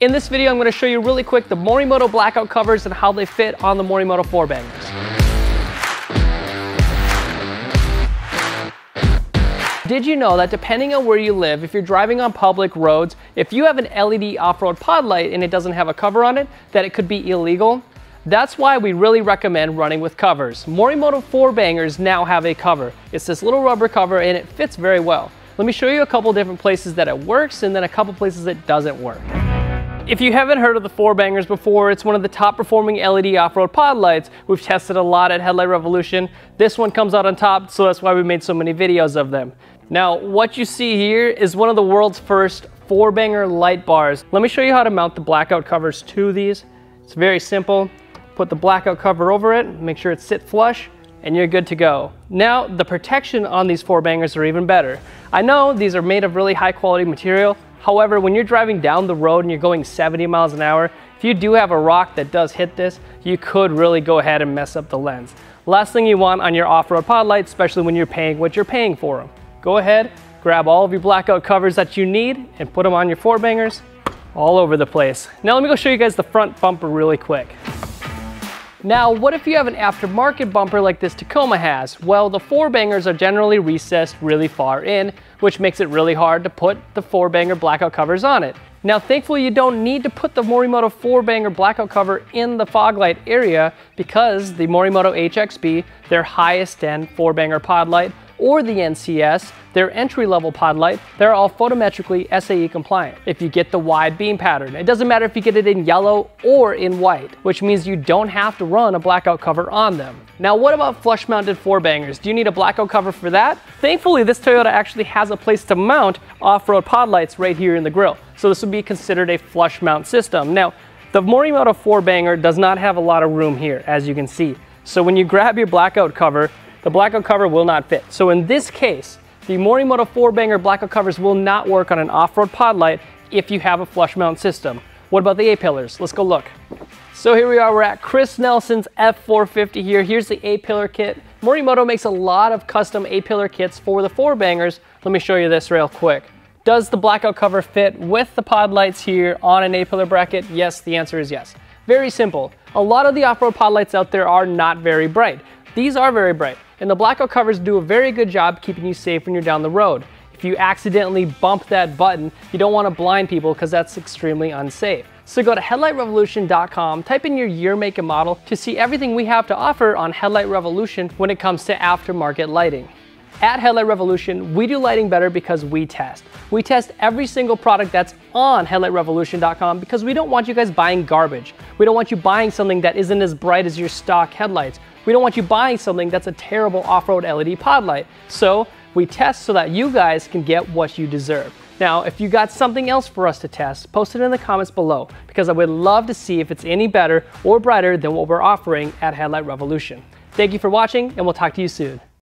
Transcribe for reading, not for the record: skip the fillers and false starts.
In this video, I'm going to show you really quick the Morimoto Blackout covers and how they fit on the Morimoto 4Bangers. Did you know that depending on where you live, if you're driving on public roads, if you have an LED off-road pod light and it doesn't have a cover on it, that it could be illegal? That's why we really recommend running with covers. Morimoto 4Bangers now have a cover. It's this little rubber cover and it fits very well. Let me show you a couple different places that it works and then a couple places it doesn't work. If you haven't heard of the 4Bangers before, it's one of the top performing LED off-road pod lights. We've tested a lot at Headlight Revolution. This one comes out on top, so that's why we made so many videos of them. Now, what you see here is one of the world's first 4Banger light bars. Let me show you how to mount the blackout covers to these. It's very simple. Put the blackout cover over it, make sure it sits flush, and you're good to go. Now, the protection on these 4Bangers are even better. I know these are made of really high quality material. However, when you're driving down the road and you're going 70 miles an hour, if you do have a rock that does hit this, you could really go ahead and mess up the lens. Last thing you want on your off-road pod lights, especially when you're paying what you're paying for them. Go ahead, grab all of your blackout covers that you need and put them on your 4Bangers all over the place. Now let me go show you guys the front bumper really quick. Now, what if you have an aftermarket bumper like this Tacoma has? Well, the 4Bangers are generally recessed really far in, which makes it really hard to put the 4Banger blackout covers on it. Now, thankfully, you don't need to put the Morimoto 4Banger blackout cover in the fog light area because the Morimoto HXB, their highest end 4Banger pod light, or the NCS, their entry-level pod light, they're all photometrically SAE compliant. If you get the wide beam pattern, it doesn't matter if you get it in yellow or in white, which means you don't have to run a blackout cover on them. Now, what about flush-mounted 4Bangers? Do you need a blackout cover for that? Thankfully, this Toyota actually has a place to mount off-road pod lights right here in the grille. So this would be considered a flush mount system. Now, the Morimoto 4Banger does not have a lot of room here, as you can see. So when you grab your blackout cover, the blackout cover will not fit. So in this case, the Morimoto 4Banger blackout covers will not work on an off-road pod light if you have a flush mount system. What about the A-pillars? Let's go look. So here we are, we're at Chris Nelson's F450 here. Here's the A-pillar kit. Morimoto makes a lot of custom A-pillar kits for the 4Bangers. Let me show you this real quick. Does the blackout cover fit with the pod lights here on an A-pillar bracket? Yes, the answer is yes. Very simple. A lot of the off-road pod lights out there are not very bright. These are very bright, and the blackout covers do a very good job keeping you safe when you're down the road. If you accidentally bump that button, you don't want to blind people because that's extremely unsafe. So go to headlightrevolution.com, type in your year, make, and model to see everything we have to offer on Headlight Revolution when it comes to aftermarket lighting. At Headlight Revolution, we do lighting better because we test. We test every single product that's on headlightrevolution.com because we don't want you guys buying garbage. We don't want you buying something that isn't as bright as your stock headlights. We don't want you buying something that's a terrible off-road LED pod light. So we test so that you guys can get what you deserve. Now, if you got something else for us to test, post it in the comments below because I would love to see if it's any better or brighter than what we're offering at Headlight Revolution. Thank you for watching, and we'll talk to you soon.